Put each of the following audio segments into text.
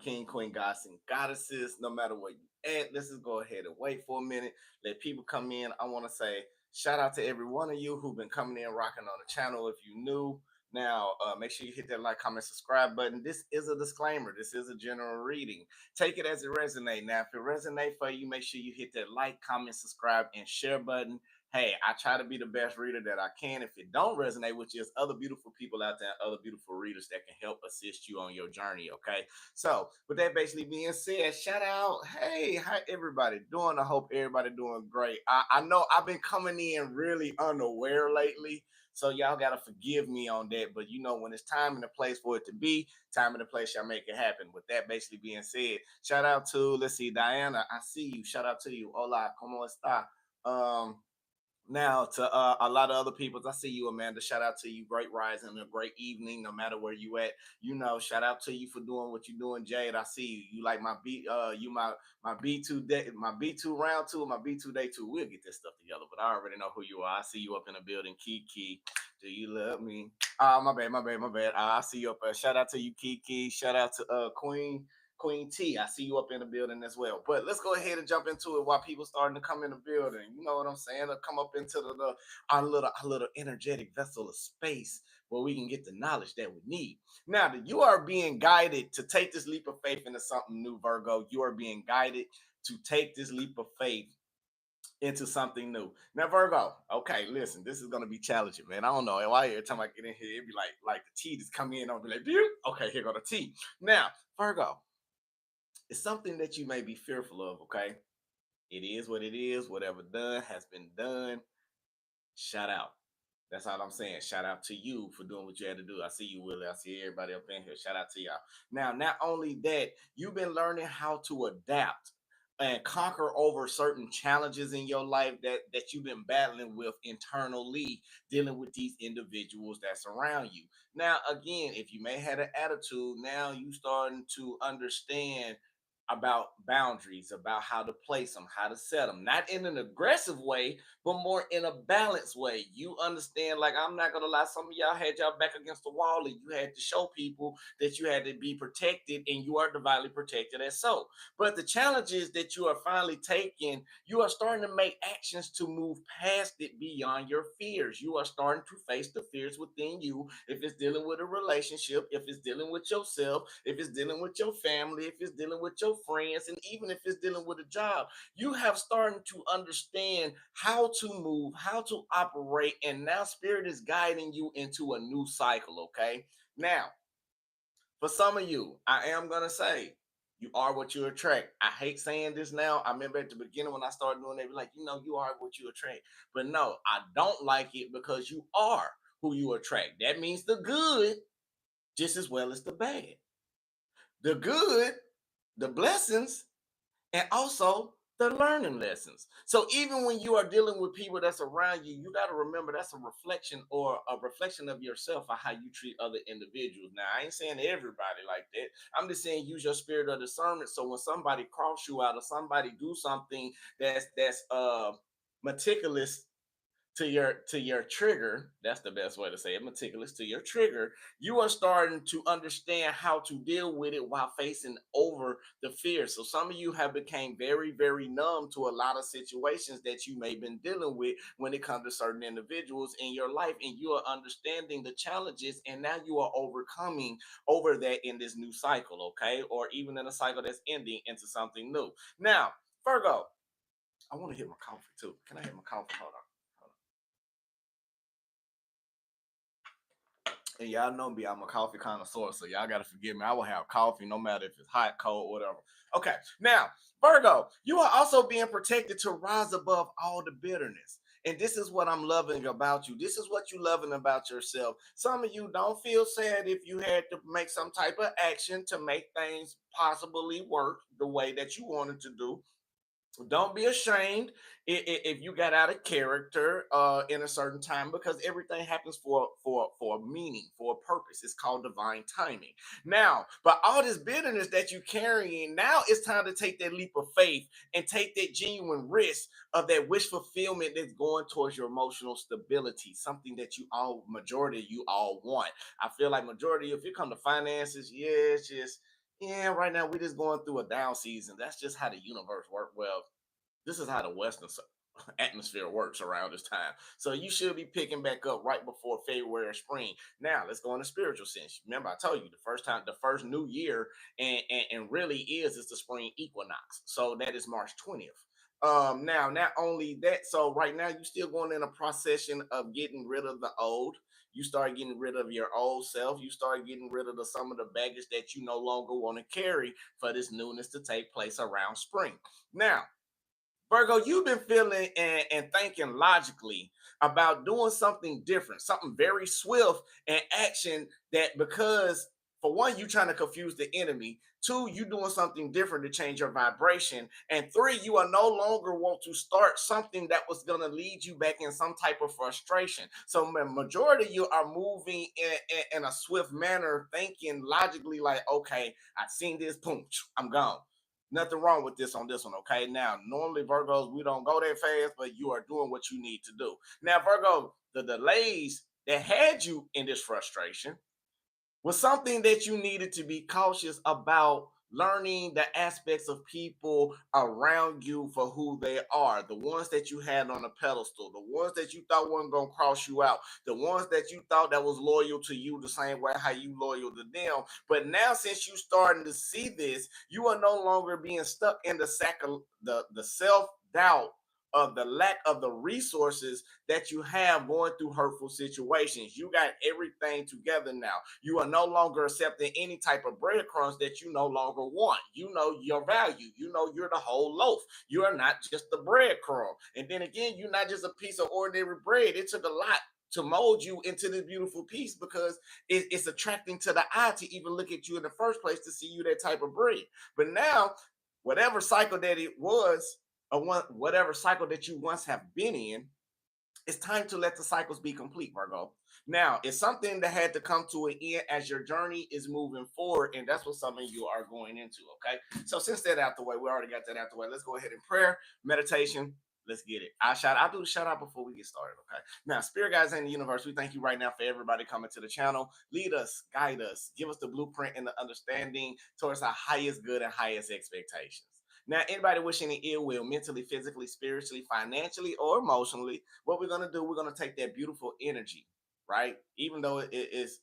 king, queen, gods, and goddesses. No matter where you at, let's just go ahead and wait for a minute. Let people come in. I want to say shout out to every one of you who've been coming in, rocking on the channel. If you new, now make sure you hit that like, comment, subscribe button. This is a disclaimer. This is a general reading. Take it as it resonates. Now, if it resonates for you, make sure you hit that like, comment, subscribe, and share button. Hey, I try to be the best reader that I can. If it don't resonate with you, there's other beautiful people out there, other beautiful readers that can help assist you on your journey, okay? So, with that basically being said, shout out. Hey, how everybody doing? I hope everybody doing great. I know I've been coming in really unaware lately, so y'all got to forgive me on that. But you know, when it's time and a place for it to be, time and a place shall make it happen. With that basically being said, shout out to, let's see, Diana, I see you. Shout out to you. Hola, ¿cómo está? Um, Now, to a lot of other people, I see you, Amanda. Shout out to you. Great rising, a great evening, no matter where you at. You know, shout out to you for doing what you're doing, Jade. I see you. You like my my B2 day, my B2 round two, my B2 day two. We'll get this stuff together, but I already know who you are. I see you up in the building, Kiki. Do you love me? My bad. I see you up. Shout out to you, Kiki. Shout out to Queen T, I see you up in the building as well. But let's go ahead and jump into it while people starting to come in the building. You know what I'm saying? To come up into our little energetic vessel of space where we can get the knowledge that we need. Now that you are being guided to take this leap of faith into something new, Virgo, you are being guided to take this leap of faith into something new. Now, Virgo, okay, listen, this is gonna be challenging, man. I don't know why every time I get in here, it'd be like the tea just come in, I'll be like, okay, here go the tea. Now, Virgo, it's something that you may be fearful of, okay? It is what it is. Whatever done has been done. Shout out. That's all I'm saying. Shout out to you for doing what you had to do. I see you, Willie. I see everybody up in here. Shout out to y'all. Now, not only that, you've been learning how to adapt and conquer over certain challenges in your life that you've been battling with internally, dealing with these individuals that surround you. Now, again, if you may have an attitude, now you starting to understand about boundaries, about how to place them, how to set them, not in an aggressive way, but more in a balanced way. You understand, like, I'm not gonna lie, some of y'all had y'all back against the wall and you had to show people that you had to be protected and you are divinely protected as so. But the challenges that you are finally taking, you are starting to make actions to move past it beyond your fears. You are starting to face the fears within you. If it's dealing with a relationship, if it's dealing with yourself, if it's dealing with your family, if it's dealing with your friends, and even if it's dealing with a job, you have started to understand how to move, how to operate, and now spirit is guiding you into a new cycle. Okay, now for some of you, I am gonna say you are what you attract. I hate saying this now. I remember at the beginning when I started doing it, like, you are what you attract. But no, I don't like it because you are who you attract. That means the good just as well as the bad. The good, the blessings, and also the learning lessons. So even when you are dealing with people that's around you, you got to remember that's a reflection or a reflection of yourself or how you treat other individuals. Now, I ain't saying everybody like that. I'm just saying use your spirit of discernment. So when somebody cross you out or somebody do something that's meticulous to your trigger, that's the best way to say it, meticulous to your trigger, you are starting to understand how to deal with it while facing over the fear. So some of you have become very, very numb to a lot of situations that you may have been dealing with when it comes to certain individuals in your life, and you are understanding the challenges, and now you are overcoming over that in this new cycle, okay, or even in a cycle that's ending into something new. Now, Virgo, I want to hit my coffee too. Can I hit my coffee? Hold on. And y'all know me, I'm a coffee connoisseur, so y'all gotta forgive me. I will have coffee no matter if it's hot, cold, whatever. Okay, now, Virgo, you are also being protected to rise above all the bitterness. And this is what I'm loving about you. This is what you loving about yourself. Some of you don't feel sad if you had to make some type of action to make things possibly work the way that you wanted to do. Don't be ashamed if you got out of character in a certain time, because everything happens for a meaning, for a purpose. It's called divine timing. Now, but all this bitterness that you carrying, now it's time to take that leap of faith and take that genuine risk of that wish fulfillment that's going towards your emotional stability, something that majority of you all want. I feel like majority, if it come to finances, yeah, it's just Yeah, right now we're just going through a down season. That's just how the universe works. Well, this is how the Western atmosphere works around this time. So you should be picking back up right before February or spring. Now let's go in the spiritual sense. Remember, I told you the first new year, and really is the spring equinox. So that is March 20th. Now not only that, so right now you still going in a procession of getting rid of the old. You start getting rid of your old self. You start getting rid of some of the baggage that you no longer want to carry for this newness to take place around spring. Now, Virgo, you've been feeling and thinking logically about doing something different, something very swift and action that because for one, you trying to confuse the enemy. Two, you doing something different to change your vibration. And three, you are no longer want to start something that was going to lead you back in some type of frustration. So majority of you are moving in a swift manner, thinking logically like, okay, I seen this, boom, I'm gone. Nothing wrong with this on this one, okay? Now, normally Virgos, we don't go that fast, but you are doing what you need to do. Now, Virgo, the delays that had you in this frustration was something that you needed to be cautious about learning the aspects of people around you for who they are, the ones that you had on a pedestal, the ones that you thought weren't going to cross you out, the ones that you thought that was loyal to you the same way how you loyal to them. But now since you starting to see this, you are no longer being stuck in the self-doubt of the lack of the resources that you have going through hurtful situations. You got everything together now. You are no longer accepting any type of breadcrumbs that you no longer want. You know your value. You know you're the whole loaf. You are not just the breadcrumb. And then again, you're not just a piece of ordinary bread. It took a lot to mold you into this beautiful piece because it's attracting to the eye to even look at you in the first place to see you that type of bread. But now, whatever cycle that it was, or whatever cycle that you once have been in, it's time to let the cycles be complete, Virgo. Now, it's something that had to come to an end as your journey is moving forward, and that's what some of you are going into. Okay, so since that out the way, we already got that out the way. Let's go ahead and prayer, meditation. Let's get it. I'll do the shout out before we get started. Okay. Now, spirit guys in the universe, we thank you right now for everybody coming to the channel. Lead us, guide us, give us the blueprint and the understanding towards our highest good and highest expectations. Now, anybody wishing any ill will, mentally, physically, spiritually, financially, or emotionally, what we're gonna do, we're gonna take that beautiful energy, right? Even though it is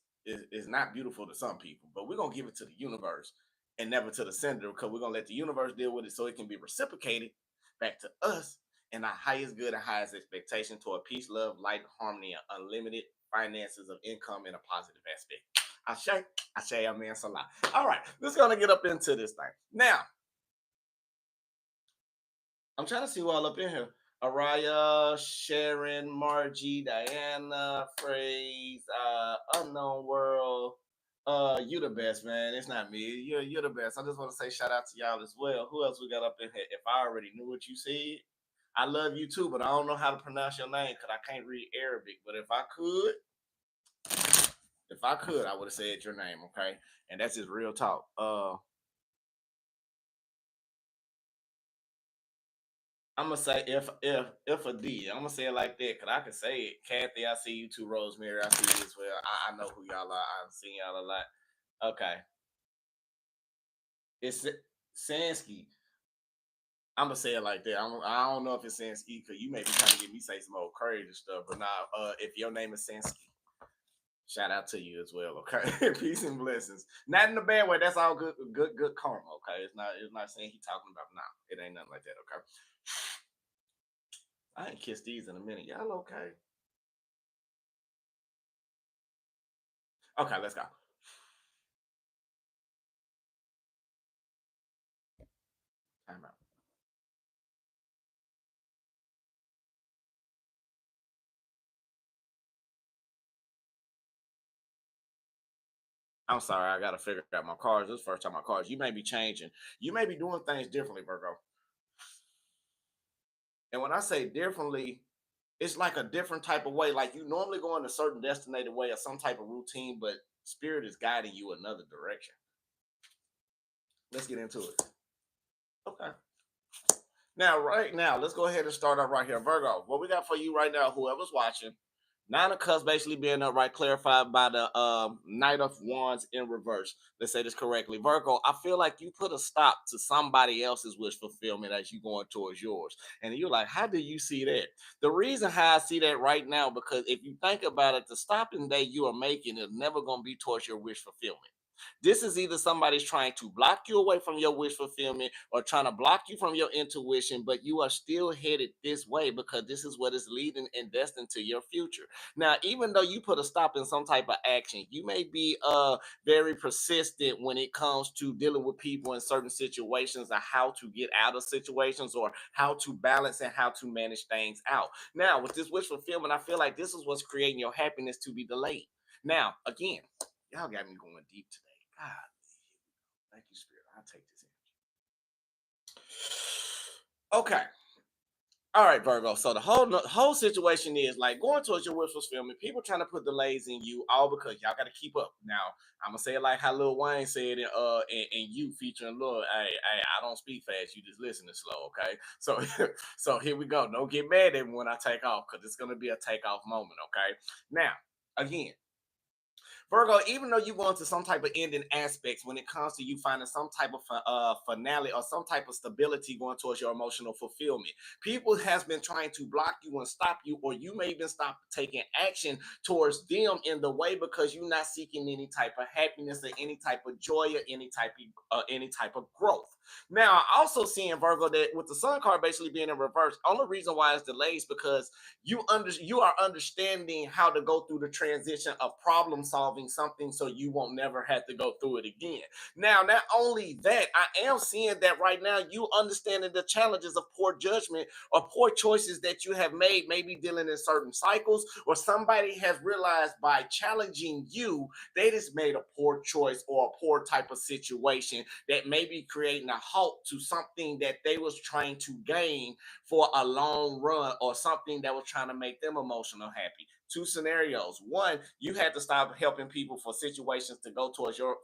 not beautiful to some people, but we're gonna give it to the universe and never to the sender because we're gonna let the universe deal with it so it can be reciprocated back to us and our highest good and highest expectation toward peace, love, light, harmony, and unlimited finances of income in a positive aspect. I say, amen, salah. All right, let's gonna get up into this thing now. I'm trying to see who all up in here. Araya, Sharon, Margie, Diana, Phrase, Unknown World. You the best, man. It's not me. You're the best. I just want to say shout out to y'all as well. Who else we got up in here? If I already knew what you said, I love you too, but I don't know how to pronounce your name because I can't read Arabic. But if I could, I would have said your name, okay? And that's just real talk. I'm gonna say if a D. I'm gonna say it like that because I can say it. Kathy, I see you too. Rosemary, I see you as well. I know who y'all are. I've seen y'all a lot. Okay, it's Sansky. I'm gonna say it like that. I don't know if it's Sansky because you may be trying to get me say some old crazy stuff. But now, if your name is Sansky, shout out to you as well. Okay, peace and blessings. Not in a bad way. That's all good karma. Okay, it's not saying he talking about now. It ain't nothing like that. Okay. I ain't kissed these in a minute. Y'all okay? Okay, let's go. Time out. I'm sorry, I gotta figure out my cards. This is the first time my cards. You may be changing. You may be doing things differently, Virgo. And when I say differently, it's like a different type of way. Like you normally go in a certain destinated way or some type of routine, but spirit is guiding you another direction. Let's get into it. Okay. Now, right now, let's go ahead and start out right here. Virgo, what we got for you right now, whoever's watching, Nine of Cups basically being upright, clarified by the Knight of Wands in reverse. Let's say this correctly. Virgo, I feel like you put a stop to somebody else's wish fulfillment as you going towards yours. And you're like, how do you see that? The reason how I see that right now, because if you think about it, the stopping that you are making is never going to be towards your wish fulfillment. This is either somebody's trying to block you away from your wish fulfillment or trying to block you from your intuition, but you are still headed this way because this is what is leading and destined to your future. Now, even though you put a stop in some type of action, you may be very persistent when it comes to dealing with people in certain situations and how to get out of situations or how to balance and how to manage things out. Now, with this wish fulfillment, I feel like this is what's creating your happiness to be delayed. Now, again, y'all got me going deep today. God, thank you, Spirit. I'll take this in. Okay. All right, Virgo. So the whole situation is like going towards your wish fulfillment. People trying to put delays in you, all because y'all got to keep up. Now I'm gonna say it like how Lil Wayne said in you featuring Lil. Hey, I don't speak fast. You just listen slow, okay? So so here we go. Don't get mad at me when I take off because it's gonna be a takeoff moment, okay? Now again, Virgo, even though you go into some type of ending aspects when it comes to you finding some type of finale or some type of stability going towards your emotional fulfillment, people has been trying to block you and stop you, or you may even stop taking action towards them in the way because you're not seeking any type of happiness or any type of joy or any type of growth. Now, also seeing Virgo that with the Sun card basically being in reverse, only reason why it's delays because you are understanding how to go through the transition of problem solving something so you won't never have to go through it again. Now, not only that, I am seeing that right now you understanding the challenges of poor judgment or poor choices that you have made, maybe dealing in certain cycles, or somebody has realized by challenging you, they just made a poor choice or a poor type of situation that may be creating a halt to something that they was trying to gain for a long run or something that was trying to make them emotional happy. Two scenarios. One, you had to stop helping people for situations to go towards your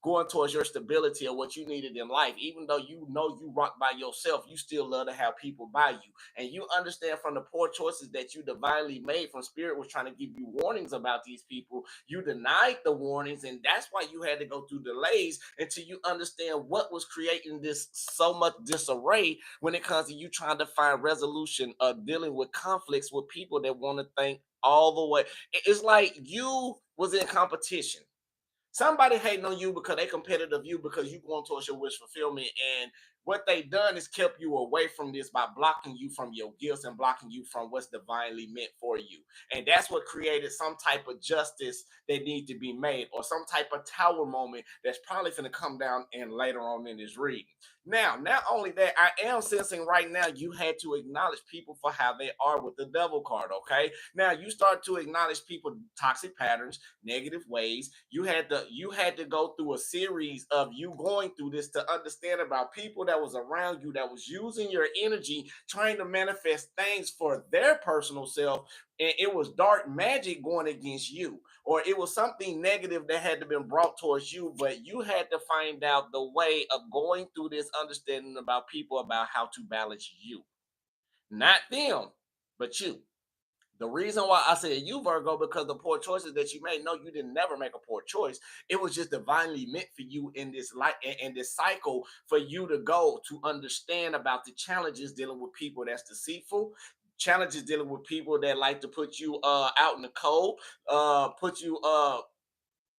going towards your stability or what you needed in life. Even though you know you rock by yourself, you still love to have people by you. And you understand from the poor choices that you divinely made from spirit was trying to give you warnings about these people. You denied the warnings, and that's why you had to go through delays until you understand what was creating this so much disarray when it comes to you trying to find resolution of dealing with conflicts with people that want to think all the way. It's like you was in competition. Somebody hating on you because they competitive you because you going towards your wish fulfillment. And what they done is kept you away from this by blocking you from your gifts and blocking you from what's divinely meant for you. And that's what created some type of justice that need to be made or some type of tower moment that's probably going to come down and later on in this reading. Now, not only that, I am sensing right now you had to acknowledge people for how they are with the devil card, okay? Now you start to acknowledge people toxic patterns, negative ways. You had to go through a series of you going through this to understand about people that was around you that was using your energy trying to manifest things for their personal self, and it was dark magic going against you, or it was something negative that had to been brought towards you, but you had to find out the way of going through this understanding about people about how to balance you, not them, but you. The reason why I said you, Virgo, because the poor choices that you made, no, you didn't never make a poor choice. It was just divinely meant for you in this light and this cycle for you to go to understand about the challenges dealing with people that's deceitful, challenges dealing with people that like to put you out in the cold, put you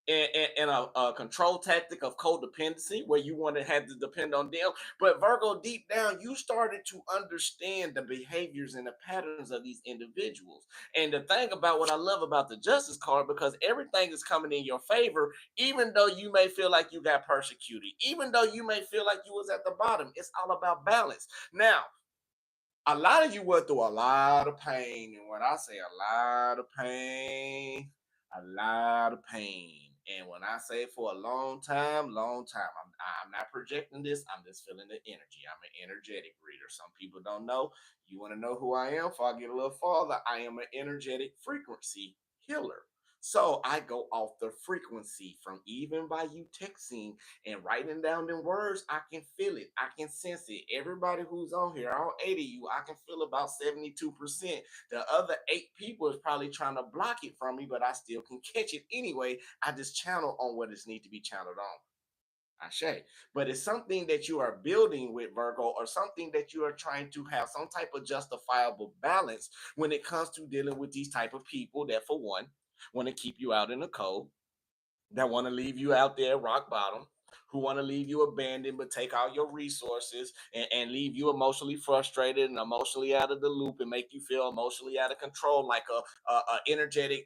in a control tactic of codependency where you want to have to depend on them. But Virgo, deep down, you started to understand the behaviors and the patterns of these individuals. And the thing about what I love about the Justice card, because everything is coming in your favor, even though you may feel like you got persecuted, even though you may feel like you was at the bottom, it's all about balance. Now, a lot of you went through a lot of pain. And when I say a lot of pain, a lot of pain. And when I say for a long time, I'm not projecting this. I'm just feeling the energy. I'm an energetic reader. Some people don't know. You want to know who I am? Before I get a little farther, I am an energetic frequency healer. So I go off the frequency from even by you texting and writing down them words, I can feel it. I can sense it. Everybody who's on here, all 80 of you, I can feel about 72%. The other 8 people is probably trying to block it from me, but I still can catch it anyway. I just channel on what is need to be channeled on. Ashe. But it's something that you are building with Virgo, or something that you are trying to have some type of justifiable balance when it comes to dealing with these type of people that, for one, want to keep you out in the cold, that want to leave you out there rock bottom, who want to leave you abandoned but take all your resources, and leave you emotionally frustrated and emotionally out of the loop and make you feel emotionally out of control, like a energetic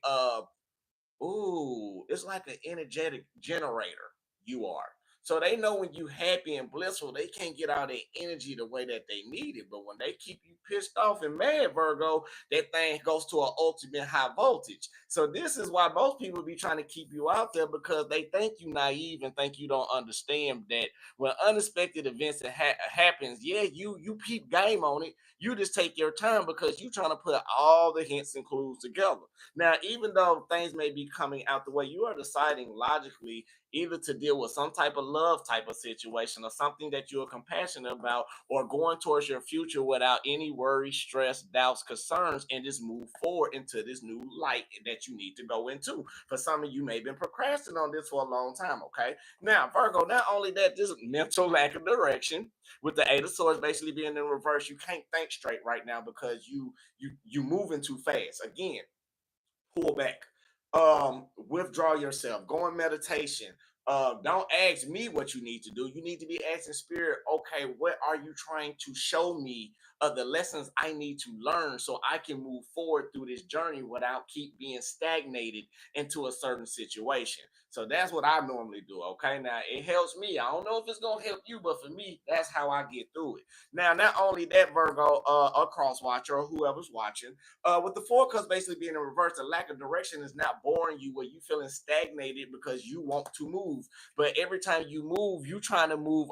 ooh, it's like an energetic generator you are. So they know when you happy and blissful, they can't get all their energy the way that they need it. But when they keep you pissed off and mad, Virgo, that thing goes to an ultimate high voltage. So this is why most people be trying to keep you out there, because they think you naive and think you don't understand that when unexpected events happens, yeah, you peep game on it. You just take your time because you trying to put all the hints and clues together. Now, even though things may be coming out the way, you are deciding logically either to deal with some type of love type of situation, or something that you are compassionate about, or going towards your future without any worry, stress, doubts, concerns, and just move forward into this new light that you need to go into. For some of you may have been procrastinating on this for a long time, okay? Now, Virgo, not only that, this mental lack of direction with the Eight of Swords basically being in reverse, you can't think straight right now because you moving too fast. Again, pull back, withdraw yourself, go in meditation. Don't ask me what you need to do. You need to be asking spirit, okay, what are you trying to show me of the lessons I need to learn so I can move forward through this journey without keep being stagnated into a certain situation. So that's what I normally do. Okay. Now it helps me. I don't know if it's gonna help you, but for me, that's how I get through it. Now, not only that, Virgo, a cross watcher or whoever's watching, with the four cups basically being in reverse, the lack of direction is not boring you where you feeling stagnated because you want to move. But every time you move, you trying to move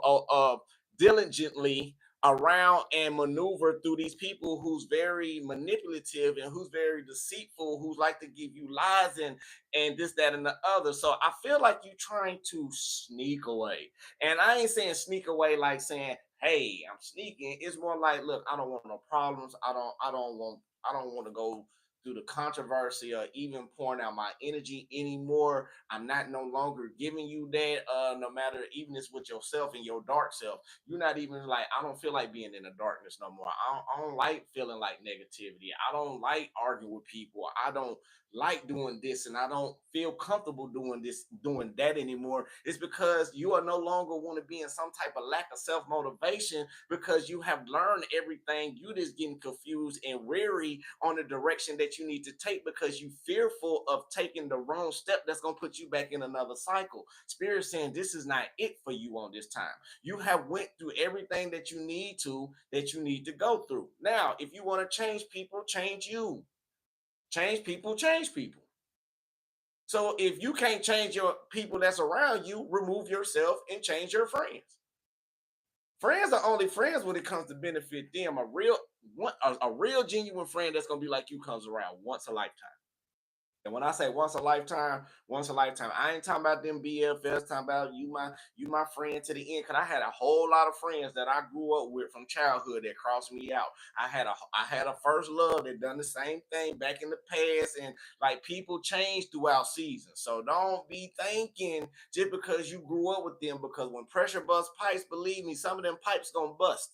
diligently around and maneuver through these people who's very manipulative and who's very deceitful, who's like to give you lies and this, that, and the other. So I feel like you trying to sneak away. And I ain't saying sneak away like saying, hey, I'm sneaking. It's more like, look, I don't want no problems. I don't want to go through the controversy or even pouring out my energy anymore. I'm not no longer giving you that. No matter, even it's with yourself and your dark self, you're not even like, I don't feel like being in the darkness no more. I don't like feeling like negativity. I don't like arguing with people. I don't like doing this, and I don't feel comfortable doing this, doing that anymore. It's because you are no longer want to be in some type of lack of self motivation because you have learned everything. You just getting confused and weary on the direction that you need to take because you fearful of taking the wrong step that's going to put you back in another cycle. Spirit saying this is not it for you on this time. You have went through everything that you need to go through. Now, if you want to change people, change you. Change people, change people. So if you can't change your people that's around you, remove yourself and change your friends. Friends are only friends when it comes to benefit them. A real genuine friend that's gonna be like you comes around once a lifetime. And when I say once a lifetime, I ain't talking about them BFFs, talking about you my friend to the end. Cause I had a whole lot of friends that I grew up with from childhood that crossed me out. I had a first love that done the same thing back in the past, and like people change throughout seasons. So don't be thinking just because you grew up with them, because when pressure busts pipes, believe me, some of them pipes gonna bust.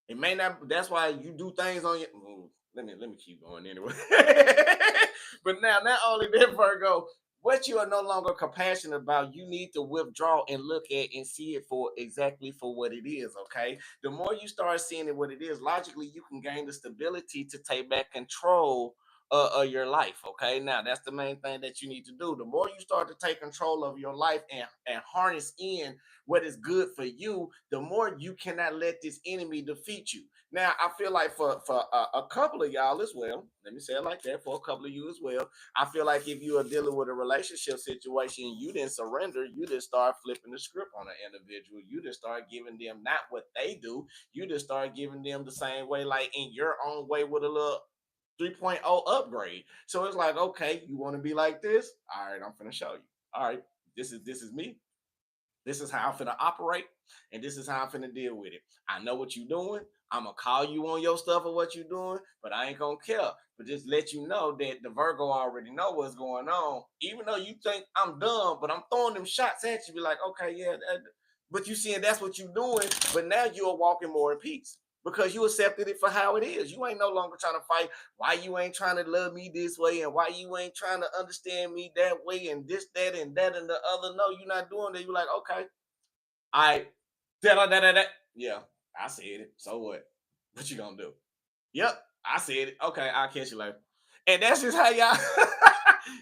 It may not. That's why you do things on your. Let me keep going anyway. But now, not only that, Virgo, what you are no longer compassionate about, you need to withdraw and look at and see it for exactly for what it is. Okay, the more you start seeing it what it is, logically, you can gain the stability to take back control of your life. Okay, now that's the main thing that you need to do. The more you start to take control of your life and harness in what is good for you, the more you cannot let this enemy defeat you. Now, I feel like for a couple of y'all as well, let me say it like that, for a couple of you as well, I feel like if you are dealing with a relationship situation, you didn't surrender, you just start flipping the script on an individual. You just start giving them not what they do, you just start giving them the same way, like in your own way with a little 3.0 upgrade. So it's like, okay, you want to be like this? All right, I'm gonna show you. All right, this is me. This is how I'm finna operate, and this is how I'm finna deal with it. I know what you're doing. I'm gonna call you on your stuff or what you're doing, but I ain't gonna care. But just let you know that the Virgo already know what's going on. Even though you think I'm dumb, but I'm throwing them shots at you, be like, okay, yeah, but you seeing that's what you're doing. But now you're walking more in peace because you accepted it for how it is. You ain't no longer trying to fight why you ain't trying to love me this way and why you ain't trying to understand me that way and this, that, and that, and the other. No, you're not doing that. You're like, okay, I da. Yeah, I said it. So what? What you gonna do? Yep, I said it. Okay, I'll catch you later. And that's just how y'all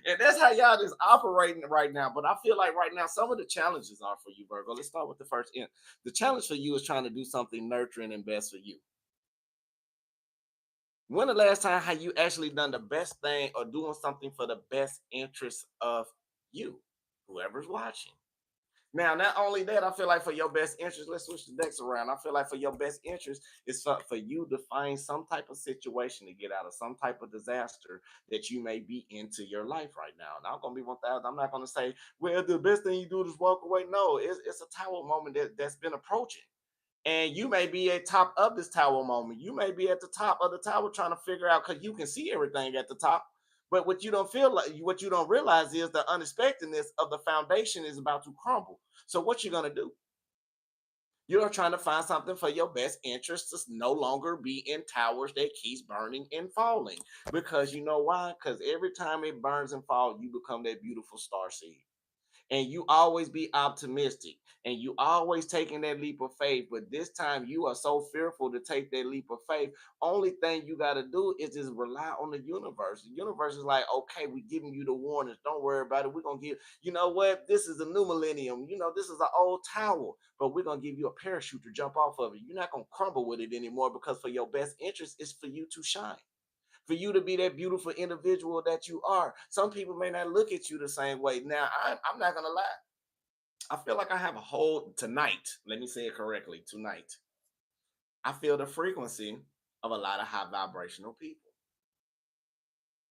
and that's how y'all just operating right now. But I feel like right now some of the challenges are for you, Virgo. Let's start with the first end. The challenge for you is trying to do something nurturing and best for you. When the last time have you actually done the best thing or doing something for the best interest of you, whoever's watching? Now, not only that, I feel like for your best interest, let's switch the decks around. I feel like for your best interest is for you to find some type of situation to get out of, some type of disaster that you may be into your life right now. Now, I'm going to be 1,000. I'm not going to say, well, the best thing you do is walk away. No, it's a tower moment that's been approaching. And you may be at top of this tower moment. You may be at the top of the tower trying to figure out because you can see everything at the top. But what you don't feel like, what you don't realize is the unexpectedness of the foundation is about to crumble. So what you're gonna do? You're trying to find something for your best interest to no longer be in towers that keeps burning and falling. Because you know why? Because every time it burns and falls, you become that beautiful star seed and you always be optimistic and you always taking that leap of faith, but this time you are so fearful to take that leap of faith. Only thing you got to do is just rely on the universe. The universe is like, okay, we're giving you the warnings, don't worry about it. We're gonna give, you know what, this is a new millennium, this is an old tower, but we're gonna give you a parachute to jump off of it. You're not gonna crumble with it anymore, because for your best interest is for you to shine, for you to be that beautiful individual that you are. Some people may not look at you the same way. Now, I'm not gonna lie. I feel like I have a whole tonight. Let me say it correctly. Tonight, I feel the frequency of a lot of high vibrational people.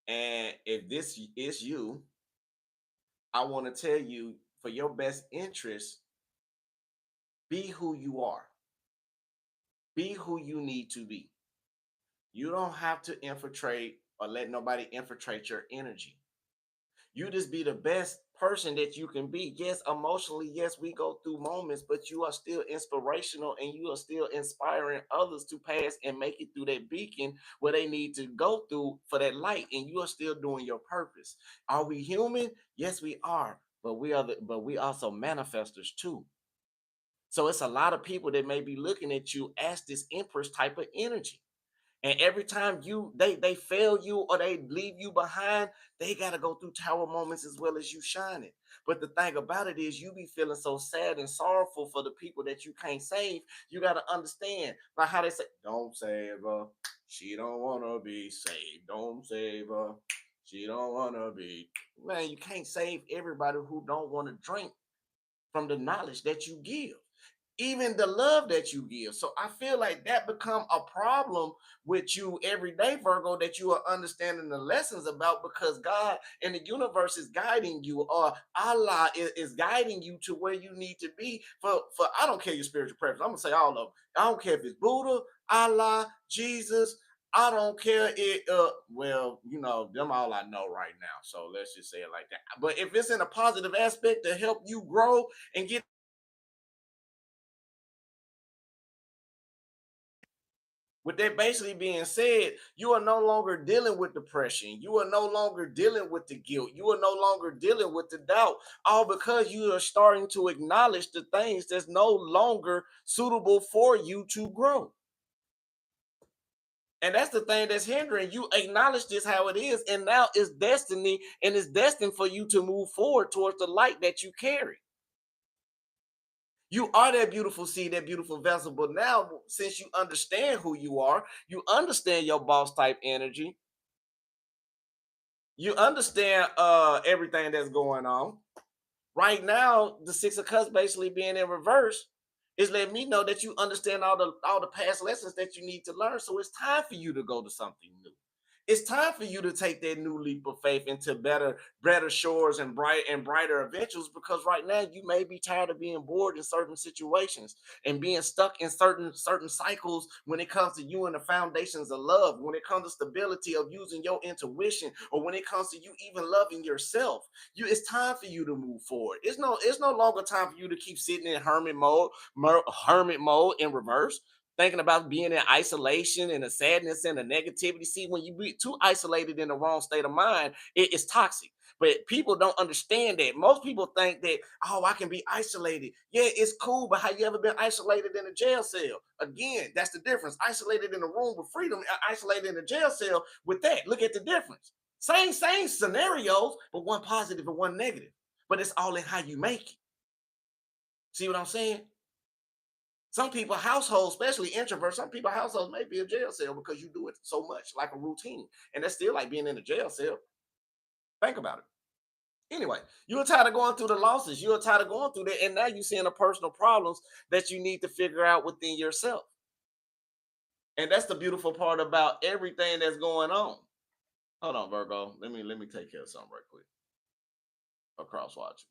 And if this is you, I want to tell you, for your best interest, be who you are. Be who you need to be. You don't have to infiltrate or let nobody infiltrate your energy. You just be the best person that you can be. Yes, emotionally, yes, we go through moments, but you are still inspirational and you are still inspiring others to pass and make it through that beacon where they need to go through for that light, and you are still doing your purpose. Are we human? Yes, we are, but we also manifestors too. So it's a lot of people that may be looking at you as this empress type of energy. And every time they fail you or they leave you behind, they gotta go through tower moments as well as you shining. But the thing about it is, you be feeling so sad and sorrowful for the people that you can't save. You gotta understand, like how they say, "Don't save her, she don't wanna be saved. Don't save her, she don't wanna be." Man, you can't save everybody who don't want to drink from the knowledge that you give, even the love that you give. So I feel like that become a problem with you every day, Virgo, that you are understanding the lessons about, because God and the universe is guiding you, or Allah is guiding you to where you need to be. For I don't care your spiritual preference. I'm gonna say all of them. I don't care if it's Buddha, Allah, Jesus. I don't care it. Well, them all I know right now. So let's just say it like that. But if it's in a positive aspect to help you grow and get, with that basically being said, you are no longer dealing with depression. You are no longer dealing with the guilt. You are no longer dealing with the doubt. All because you are starting to acknowledge the things that's no longer suitable for you to grow. And that's the thing that's hindering you. Acknowledge this how it is. And now it's destiny, and it's destined for you to move forward towards the light that you carry. You are that beautiful seed, that beautiful vessel. But now, since you understand who you are, you understand your boss type energy, you understand everything that's going on. Right now, the Six of Cups basically being in reverse is letting me know that you understand all the past lessons that you need to learn. So it's time for you to go to something new. It's time for you to take that new leap of faith into better shores and brighter adventures, because right now you may be tired of being bored in certain situations and being stuck in certain cycles when it comes to you and the foundations of love, when it comes to stability of using your intuition, or when it comes to you even loving yourself. It's time for you to move forward. It's no longer time for you to keep sitting in hermit mode in reverse, thinking about being in isolation and the sadness and the negativity. See, when you be too isolated in the wrong state of mind, it's toxic. But people don't understand that. Most people think that, oh, I can be isolated. Yeah, it's cool, but have you ever been isolated in a jail cell? Again, that's the difference. Isolated in a room with freedom, isolated in a jail cell with that. Look at the difference. Same scenarios, but one positive and one negative. But it's all in how you make it. See what I'm saying? Some people households, especially introverts, some people households may be a jail cell because you do it so much, like a routine. And that's still like being in a jail cell. Think about it. Anyway, you're tired of going through the losses. You're tired of going through that. And now you're seeing the personal problems that you need to figure out within yourself. And that's the beautiful part about everything that's going on. Hold on, Virgo. Let me take care of something right quick. Across watching.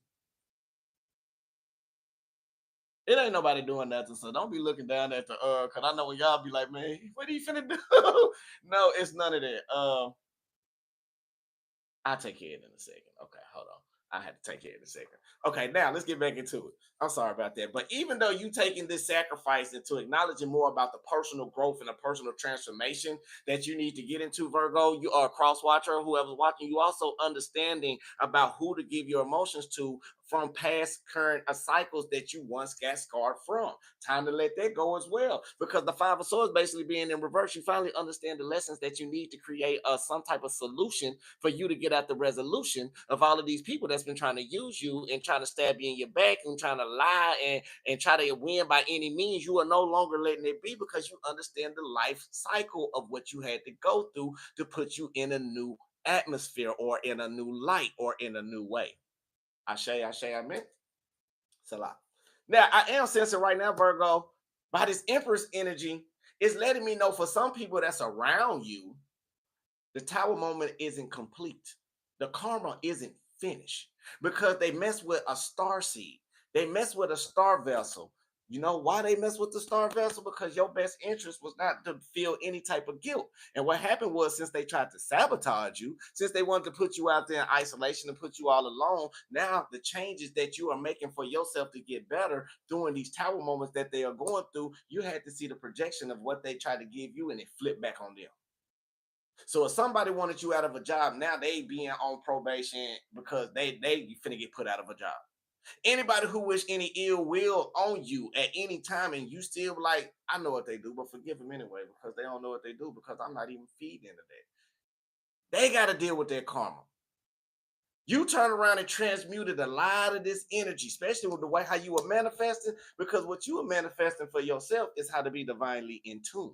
It ain't nobody doing nothing, so don't be looking down at the cause I know when y'all be like, man, what are you finna do? No, it's none of that. I'll take care of it in a second. Okay, hold on. I had to take care of it in a second. Okay, now let's get back into it. I'm sorry about that. But even though you taking this sacrifice into acknowledging more about the personal growth and the personal transformation that you need to get into, Virgo, you are a cross watcher, whoever's watching, you also understanding about who to give your emotions to from past current cycles that you once got scarred from. Time to let that go as well. Because the Five of Swords basically being in reverse, you finally understand the lessons that you need to create some type of solution for you to get at the resolution of all of these people that's been trying to use you and trying to stab you in your back and trying to lie and try to win by any means. You are no longer letting it be because you understand the life cycle of what you had to go through to put you in a new atmosphere or in a new light or in a new way. I meant it's a lot. Now I am sensing right now, Virgo, by this Empress energy, it's letting me know for some people that's around you, the tower moment isn't complete. The karma isn't finished because they mess with a star seed. They mess with a star vessel. You know why they mess with the star vessel? Because your best interest was not to feel any type of guilt. And what happened was, since they tried to sabotage you, since they wanted to put you out there in isolation and put you all alone, now the changes that you are making for yourself to get better during these tower moments that they are going through, you had to see the projection of what they tried to give you and it flipped back on them. So if somebody wanted you out of a job, now they being on probation because they finna get put out of a job. Anybody who wish any ill will on you at any time and you still like, I know what they do, but forgive them anyway because they don't know what they do because I'm not even feeding into that. They got to deal with their karma. You turn around and transmuted a lot of this energy, especially with the way how you were manifesting, because what you were manifesting for yourself is how to be divinely in tune.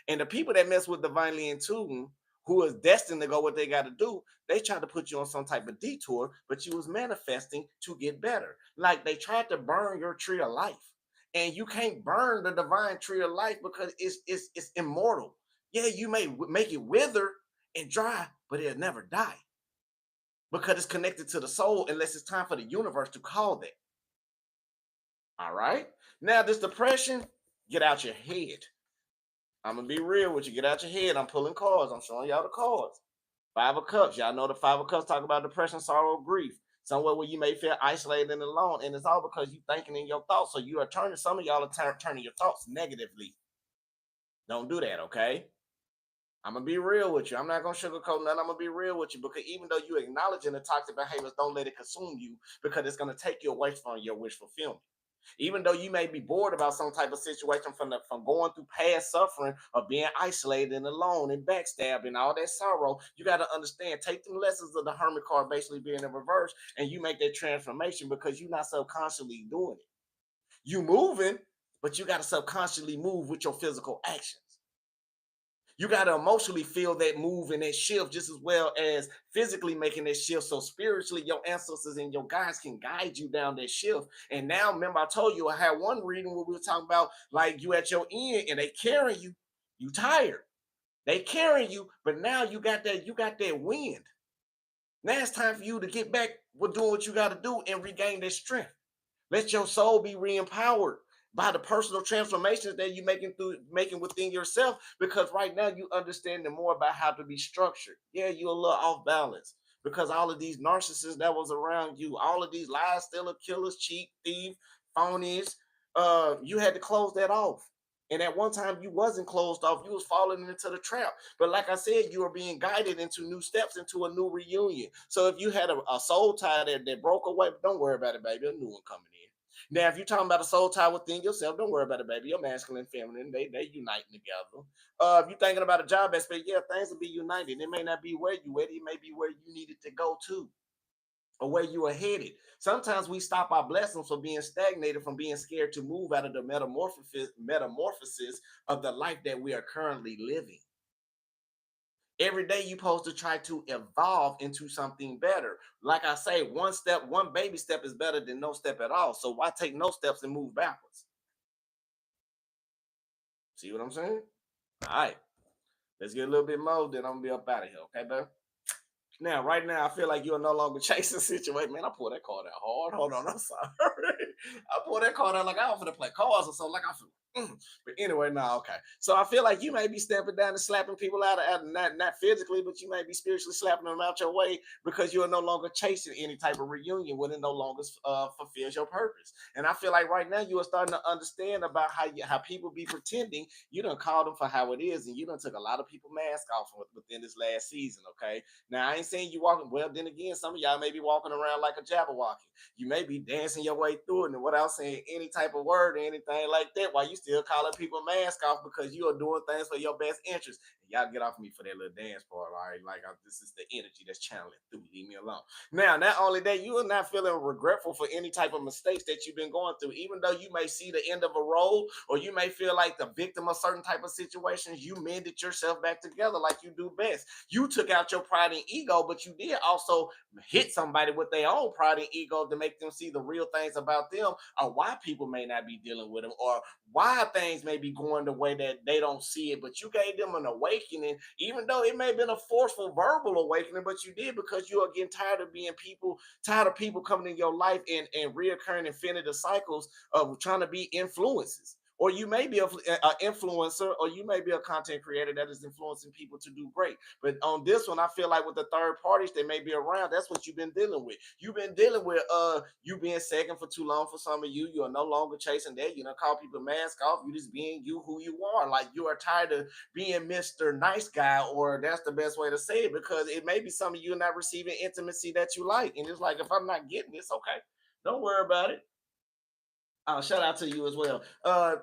And the people that mess with divinely in tune, who is destined to go what they got to do, they try to put you on some type of detour, but you was manifesting to get better. Like they tried to burn your tree of life. And you can't burn the divine tree of life because it's immortal. Yeah, you may make it wither and dry, but it'll never die because it's connected to the soul unless it's time for the universe to call that. All right. Now, this depression, get out your head. I'm gonna be real with you. Get out your head. I'm pulling cards. I'm showing y'all the cards. Five of Cups. Y'all know the Five of Cups talk about depression, sorrow, grief. Somewhere where you may feel isolated and alone, and it's all because you thinking in your thoughts. So you are turning. Some of y'all are turning your thoughts negatively. Don't do that, okay? I'm gonna be real with you. I'm not gonna sugarcoat nothing. I'm gonna be real with you because even though you acknowledging the toxic behaviors, don't let it consume you because it's gonna take you away from your wish fulfillment. Even though you may be bored about some type of situation from going through past suffering or being isolated and alone and backstabbed and all that sorrow, you got to understand, take the lessons of the Hermit card basically being in reverse and you make that transformation because you're not subconsciously doing it. You moving, but you got to subconsciously move with your physical actions. You got to emotionally feel that move and that shift just as well as physically making that shift. So spiritually, your ancestors and your guides can guide you down that shift. And now, remember, I told you I had one reading where we were talking about like you at your end and they carrying you, you tired. They carrying you, but now you got that wind. Now it's time for you to get back with doing what you got to do and regain that strength. Let your soul be re-empowered by the personal transformations that you're making within yourself. Because right now you understanding more about how to be structured. Yeah, you're a little off balance because all of these narcissists that was around you, all of these lies, stealer, killers, cheat, thief, phonies, you had to close that off. And at one time you wasn't closed off, you was falling into the trap. But like I said, you are being guided into new steps, into a new reunion. So if you had a soul tie that broke away, don't worry about it, baby. A new one coming in. Now, if you're talking about a soul tie within yourself, don't worry about it, baby. Your masculine and feminine, they uniting together. If you're thinking about a job aspect, yeah, things will be united. It may not be where you at, it may be where you needed to go to or where you are headed. Sometimes we stop our blessings from being stagnated, from being scared to move out of the metamorphosis of the life that we are currently living. Every day you're supposed to try to evolve into something better. Like I say, one baby step is better than no step at all. So why take no steps and move backwards? See what I'm saying? All right, let's get a little bit more, then I'm gonna be up out of here. Okay, baby? Now, right now, I feel like you're no longer chasing situation. Man, I pulled that card out hard. Hold on, I'm sorry. I pulled that card out like I was gonna play cards or something. Like I feel. But anyway, no, okay. So I feel like you may be stepping down and slapping people out not physically, but you may be spiritually slapping them out your way because you are no longer chasing any type of reunion when it no longer fulfills your purpose. And I feel like right now you are starting to understand about how people be pretending. You done called them for how it is, and you done took a lot of people mask off within this last season. Okay, now I ain't saying you walking. Well, then again, some of y'all may be walking around like a Jabberwocky. You may be dancing your way through it, and without saying any type of word or anything like that, while you still calling people mask off because you are doing things for your best interest. And y'all get off me for that little dance part, all right? This is the energy that's channeling through. Leave me alone. Now, not only that, you are not feeling regretful for any type of mistakes that you've been going through, even though you may see the end of a road or you may feel like the victim of certain type of situations. You mended yourself back together like you do best. You took out your pride and ego, but you did also hit somebody with their own pride and ego to make them see the real things about them, or why people may not be dealing with them, or why things may be going the way that they don't see it. But you gave them an awakening, even though it may have been a forceful verbal awakening, but you did because you are getting tired of people coming in your life and reoccurring infinitive cycles of trying to be influences. Or you may be an influencer, or you may be a content creator that is influencing people to do great. But on this one, I feel like with the third parties that may be around, that's what you've been dealing with. You've been dealing with you being second for too long for some of you. You are no longer chasing that. You don't call people mask off. You just being you who you are. Like you are tired of being Mr. Nice Guy, or that's the best way to say it, because it may be some of you not receiving intimacy that you like. And it's like, if I'm not getting this, okay, don't worry about it. Shout out to you as well.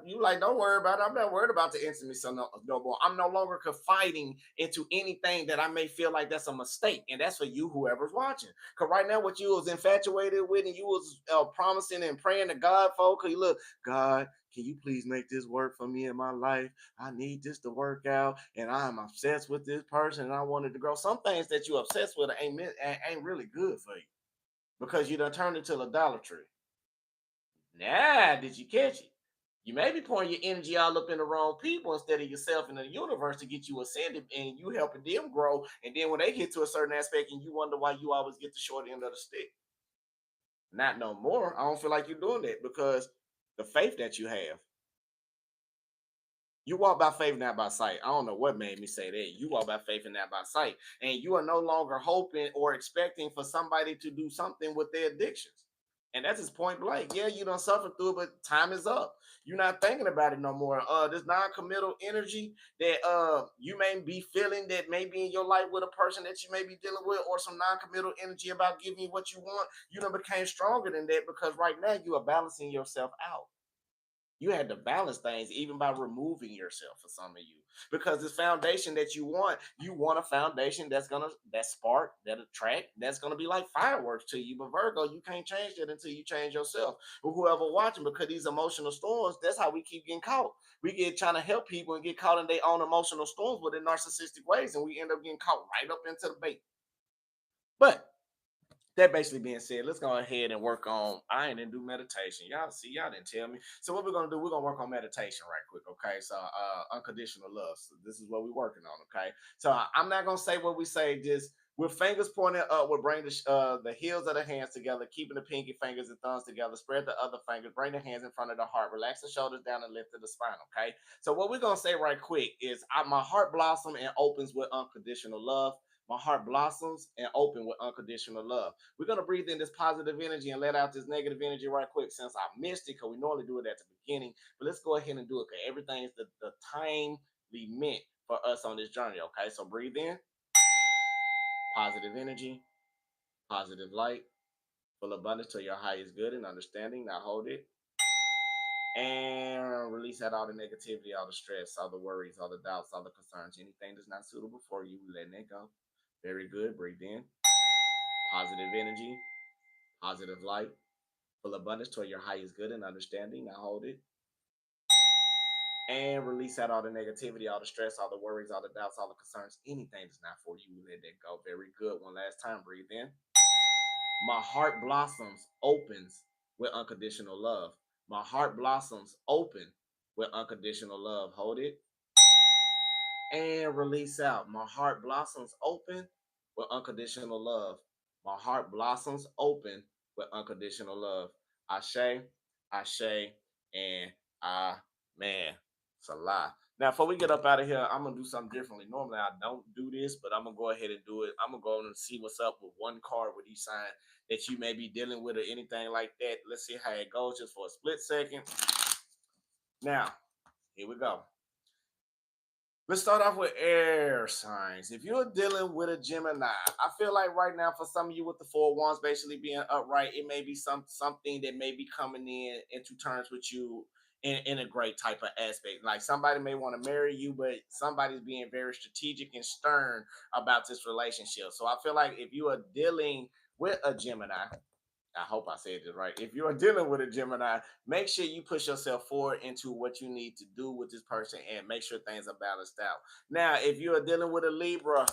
You like, don't worry about it. I'm not worried about the intimacy no more. I'm no longer confiding into anything that I may feel like that's a mistake, and that's for you, whoever's watching. Cause right now, what you was infatuated with, and you was promising and praying to God for, cause you look, God, can you please make this work for me in my life? I need this to work out, and I'm obsessed with this person, and I wanted to grow. Some things that you obsessed with ain't really good for you because you done turned into idolatry. Nah, did you catch it? You may be pouring your energy all up in the wrong people instead of yourself in the universe to get you ascended, and you helping them grow. And then when they get to a certain aspect and you wonder why you always get the short end of the stick. Not no more. I don't feel like you're doing that because the faith that you have. You walk by faith, not by sight. I don't know what made me say that. You walk by faith and not by sight. And you are no longer hoping or expecting for somebody to do something with their addictions. And that's his point blank. Yeah, you don't suffer through it, but time is up. You're not thinking about it no more. This non-committal energy that you may be feeling that may be in your life with a person that you may be dealing with, or some non-committal energy about giving you what you want, you done became stronger than that because right now you are balancing yourself out. You had to balance things even by removing yourself for some of you. Because this foundation that you want a foundation that spark, that attract, that's gonna be like fireworks to you. But Virgo, you can't change that until you change yourself. Or whoever watching, because these emotional storms, that's how we keep getting caught. We get trying to help people and get caught in their own emotional storms with their narcissistic ways, and we end up getting caught right up into the bait. But That basically being said, let's go ahead and work on. I ain't didn't do meditation. Y'all see, y'all didn't tell me. So what we're gonna do? We're gonna work on meditation right quick, okay? So unconditional love. So this is what we're working on, okay? So I'm not gonna say what we say. Just with fingers pointed up, we'll bring the heels of the hands together, keeping the pinky fingers and thumbs together. Spread the other fingers. Bring the hands in front of the heart. Relax the shoulders down and lift to the spine, okay? So what we're gonna say right quick is, my heart blossoms and opens with unconditional love. My heart blossoms and open with unconditional love. We're gonna breathe in this positive energy and let out this negative energy right quick, since I missed it, because we normally do it at the beginning. But let's go ahead and do it, because everything is the timely meant for us on this journey. Okay, so breathe in positive energy, positive light, full abundance to your highest good and understanding. Now hold it and release out all the negativity, all the stress, all the worries, all the doubts, all the concerns, anything that's not suitable for you, letting it go. Very good. Breathe in positive energy, positive light, full abundance toward your highest good and understanding. Now hold it and release out all the negativity, all the stress, all the worries, all the doubts, all the concerns, anything that's not for you. Let that go. Very good. One last time. Breathe in. My heart blossoms, opens with unconditional love. My heart blossoms, open with unconditional love. Hold it and release out. My heart blossoms open with unconditional love. My heart blossoms open with unconditional love. Ashe, Ashe, and Amen. It's a lie. Now, before we get up out of here, I'm gonna do something differently. Normally, I don't do this, but I'm gonna go ahead and do it. I'm gonna go and see what's up with one card with each sign that you may be dealing with or anything like that. Let's see how it goes just for a split second. Now, here we go. Let's start off with air signs. If you're dealing with a Gemini, I feel like right now for some of you with the four wands basically being upright, it may be something that may be coming in into terms with you in a great type of aspect. Like somebody may want to marry you, but somebody's being very strategic and stern about this relationship. So I feel like if you are dealing with a Gemini, I hope I said it right. If you're dealing with a Gemini, make sure you push yourself forward into what you need to do with this person and make sure things are balanced out. Now, if you are dealing with a Libra,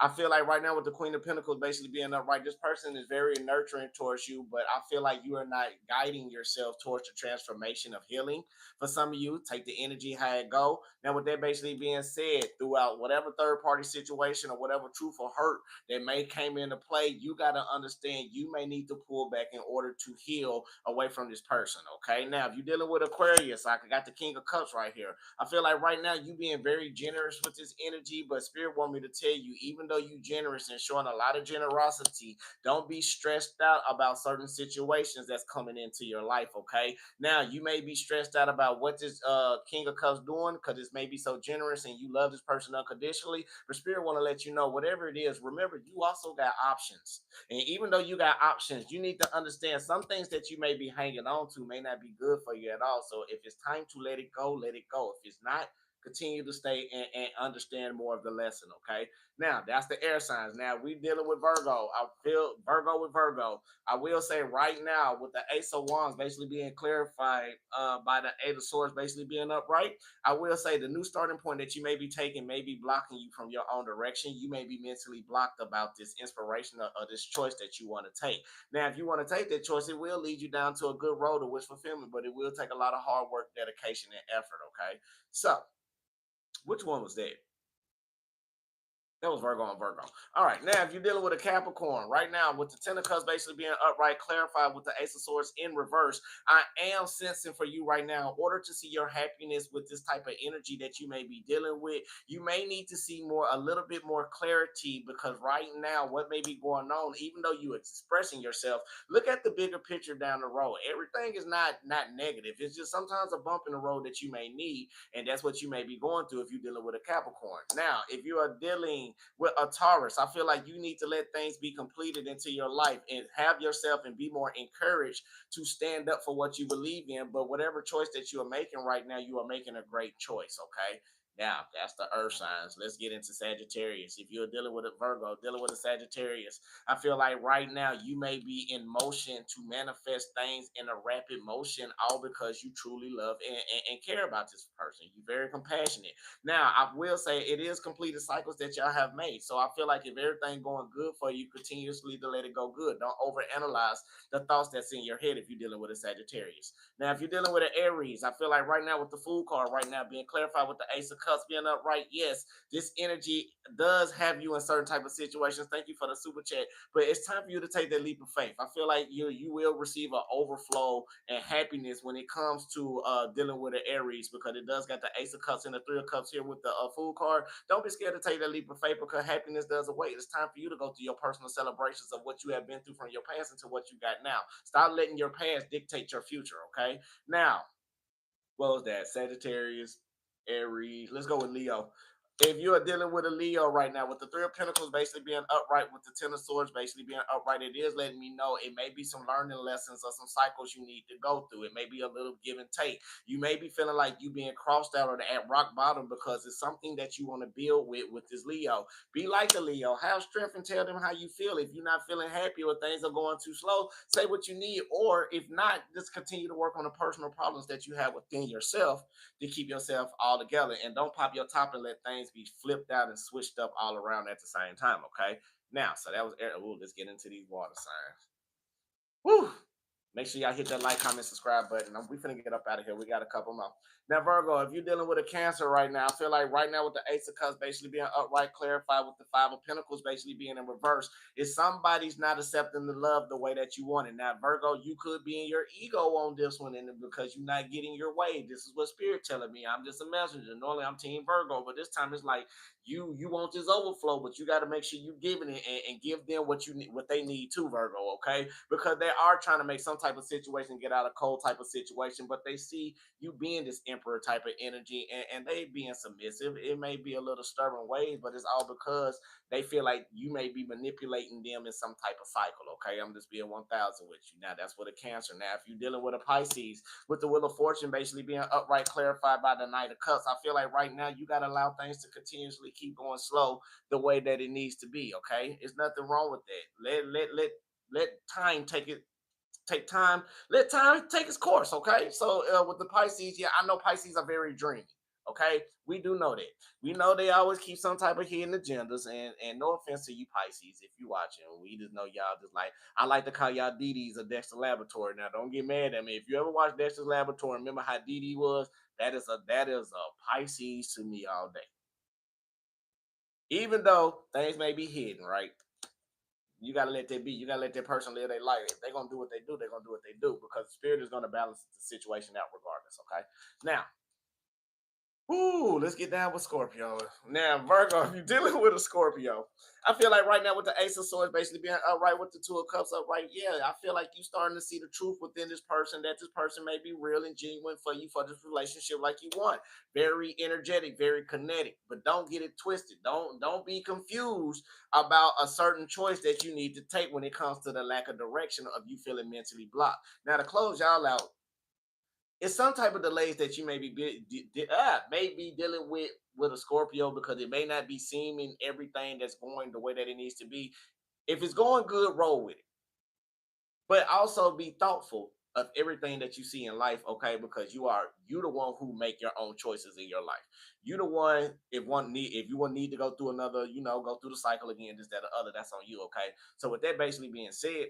I feel like right now with the Queen of Pentacles basically being upright, this person is very nurturing towards you, but I feel like you are not guiding yourself towards the transformation of healing. For some of you, take the energy how it go. Now, with that basically being said, throughout whatever third party situation or whatever truth or hurt that may came into play, you got to understand you may need to pull back in order to heal away from this person. Okay. Now, if you're dealing with Aquarius, like I got the King of Cups right here, I feel like right now you being very generous with this energy, but Spirit want me to tell you, even though you generous and showing a lot of generosity, don't be stressed out about certain situations that's coming into your life. Okay. Now, you may be stressed out about what this King of Cups doing because it's maybe so generous and you love this person unconditionally. But Spirit want to let you know, whatever it is, remember you also got options. And even though you got options, you need to understand some things that you may be hanging on to may not be good for you at all. So if it's time to let it go, let it go. If it's not, continue to stay and understand more of the lesson. Okay. Now that's the air signs. Now we dealing with Virgo. I feel Virgo with Virgo. I will say right now with the Ace of Wands basically being clarified by the Eight of Swords basically being upright, I will say the new starting point that you may be taking may be blocking you from your own direction. You may be mentally blocked about this inspiration or this choice that you want to take. Now, if you want to take that choice, it will lead you down to a good road to wish fulfillment, but it will take a lot of hard work, dedication, and effort. Okay. So, which one was that? That was Virgo on Virgo. All right. Now, if you're dealing with a Capricorn, right now, with the Ten of Cups basically being upright, clarified with the Ace of Swords in reverse, I am sensing for you right now, in order to see your happiness with this type of energy that you may be dealing with, you may need to see a little bit more clarity because right now, what may be going on, even though you're expressing yourself, look at the bigger picture down the road. Everything is not negative. It's just sometimes a bump in the road that you may need, and that's what you may be going through if you're dealing with a Capricorn. Now, if you are dealing with a Taurus, I feel like you need to let things be completed into your life and have yourself and be more encouraged to stand up for what you believe in. But whatever choice that you are making right now, you are making a great choice. Okay. Now, that's the earth signs. Let's get into Sagittarius. If you're dealing with a Virgo, dealing with a Sagittarius, I feel like right now you may be in motion to manifest things in a rapid motion, all because you truly love and care about this person. You're very compassionate. Now, I will say it is completed cycles that y'all have made. So I feel like if everything going good for you, continuously to let it go good. Don't overanalyze the thoughts that's in your head if you're dealing with a Sagittarius. Now, if you're dealing with an Aries, I feel like right now with the Fool card right now being clarified with the Ace of Cups being upright, yes, this energy does have you in certain type of situations. Thank you for the super chat, but it's time for you to take that leap of faith. I feel like you will receive an overflow and happiness when it comes to dealing with an Aries, because it does got the Ace of Cups and the Three of Cups here with the Fool card. Don't be scared to take that leap of faith, because happiness does await. It's time for you to go through your personal celebrations of what you have been through from your past into what you got now. Stop letting your past dictate your future, okay? Now, what was that? Sagittarius, Aries. Let's go with Leo. If you are dealing with a Leo right now, with the Three of Pentacles basically being upright, with the Ten of Swords basically being upright, it is letting me know it may be some learning lessons or some cycles you need to go through. It may be a little give and take. You may be feeling like you being crossed out or at rock bottom because it's something that you want to build with this Leo. Be like a Leo. Have strength and tell them how you feel. If you're not feeling happy or things are going too slow, say what you need. Or if not, just continue to work on the personal problems that you have within yourself to keep yourself all together. And don't pop your top and let things be flipped out and switched up all around at the same time. Okay. Now, so that was Ooh, let's get into these water signs. Woo! Make sure y'all hit that like, comment, subscribe button. We finna get up out of here. We got a couple more. Now, Virgo, if you're dealing with a Cancer right now, I feel like right now with the Ace of Cups basically being upright, clarified with the Five of Pentacles basically being in reverse, is somebody's not accepting the love the way that you want it. Now, Virgo, you could be in your ego on this one, and because you're not getting your way. This is what Spirit telling me. I'm just a messenger. Normally, I'm Team Virgo, but this time it's like you want this overflow, but you got to make sure you giving it and give them what you need, what they need too, Virgo. Okay, because they are trying to make some type of situation get out of cold type of situation, but they see you being this emperor type of energy, and they being submissive. It may be a little stubborn ways, but it's all because they feel like you may be manipulating them in some type of cycle. Okay, I'm just being 1,000 with you. Now that's with a Cancer. Now if you're dealing with a Pisces, with the Wheel of Fortune basically being upright, clarified by the Knight of Cups, I feel like right now you got to allow things to continuously keep going slow the way that it needs to be. Okay, there's nothing wrong with that. Let time take time, let time take its course. Okay, so with the Pisces, yeah, I know Pisces are very dreamy. Okay, we do know that. We know they always keep some type of hidden agendas, and no offense to you Pisces if you watching, we just know y'all just like, I like to call y'all DD's a Dexter Laboratory. Now don't get mad at me if you ever watched Dexter's Laboratory. Remember how DD was? That is a Pisces to me all day. Even though things may be hidden, right? You gotta let that be. You gotta let that person live their life. If they're gonna do what they do, they're gonna do what they do, because the spirit is gonna balance the situation out regardless. Okay. Now, ooh, let's get down with Scorpio. Now, Virgo, if you're dealing with a Scorpio, I feel like right now with the Ace of Swords basically being upright, with the Two of Cups upright, yeah, I feel like you starting to see the truth within this person, that this person may be real and genuine for you, for this relationship like you want. Very energetic, very kinetic, but don't get it twisted. Don't be confused about a certain choice that you need to take when it comes to the lack of direction of you feeling mentally blocked. Now, to close y'all out, it's some type of delays that you may be dealing with a Scorpio, because it may not be seeming everything that's going the way that it needs to be. If it's going good, roll with it, but also be thoughtful of everything that you see in life, okay? Because you the one who make your own choices in your life. You the one, if you want need to go through another, go through the cycle again, this, that, or other, that's on you, okay? So with that basically being said,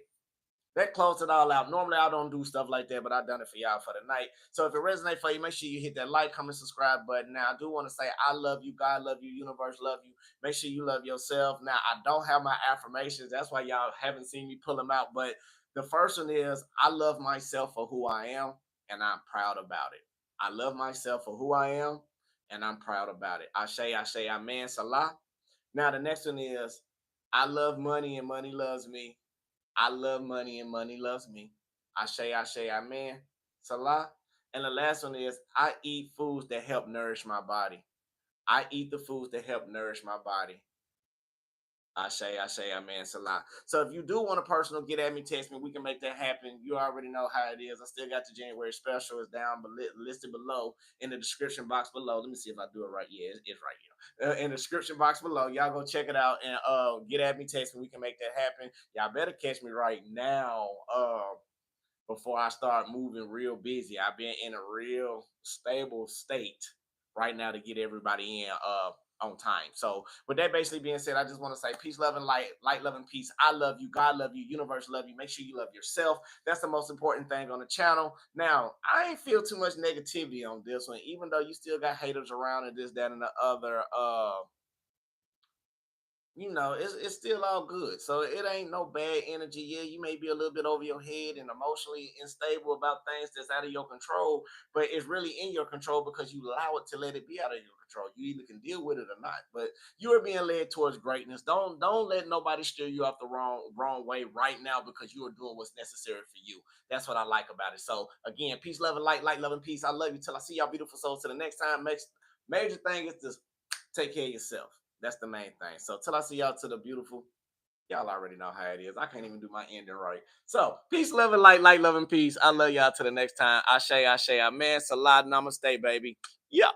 that closed it all out. Normally, I don't do stuff like that, but I done it for y'all for the night. So if it resonates for you, make sure you hit that like, comment, subscribe button. Now, I do want to say I love you, God love you, universe love you. Make sure you love yourself. Now, I don't have my affirmations. That's why y'all haven't seen me pull them out. But the first one is, I love myself for who I am, and I'm proud about it. I love myself for who I am, and I'm proud about it. Ashe, amen, salah. Now, the next one is, I love money, and money loves me. I love money and money loves me. Ashe, amen. Salah. And the last one is, I eat foods that help nourish my body. I eat the foods that help nourish my body. I say, amen. It's a lot. So if you do want a personal, get at me, text me. We can make that happen. You already know how it is. I still got the January special. It's down listed below in the description box below. Let me see if I do it right. Yeah, it's right here. In the description box below. Y'all go check it out and get at me, text me. We can make that happen. Y'all better catch me right now. Before I start moving real busy. I've been in a real stable state right now to get everybody in on time. So with that basically being said, I just want to say peace, love, and light, love, and peace. I love you, God love you, universe love you. Make sure you love yourself. That's the most important thing on the channel. Now, I ain't feel too much negativity on this one, even though you still got haters around and this, that, and the other. It's still all good. So it ain't no bad energy. Yeah, you may be a little bit over your head and emotionally unstable about things that's out of your control, but it's really in your control because you allow it to let it be out of your control. You either can deal with it or not. But you are being led towards greatness. Don't let nobody steer you off the wrong way right now because you are doing what's necessary for you. That's what I like about it. So again, peace, love, and light, love, and peace. I love you till I see y'all beautiful souls. Till the next time. Major thing is to take care of yourself. That's the main thing. So till I see y'all to the beautiful, y'all already know how it is. I can't even do my ending right. So peace, love, and light, love, and peace. I love y'all till the next time. Ashe, amen. Salah, namaste, baby. Yeah.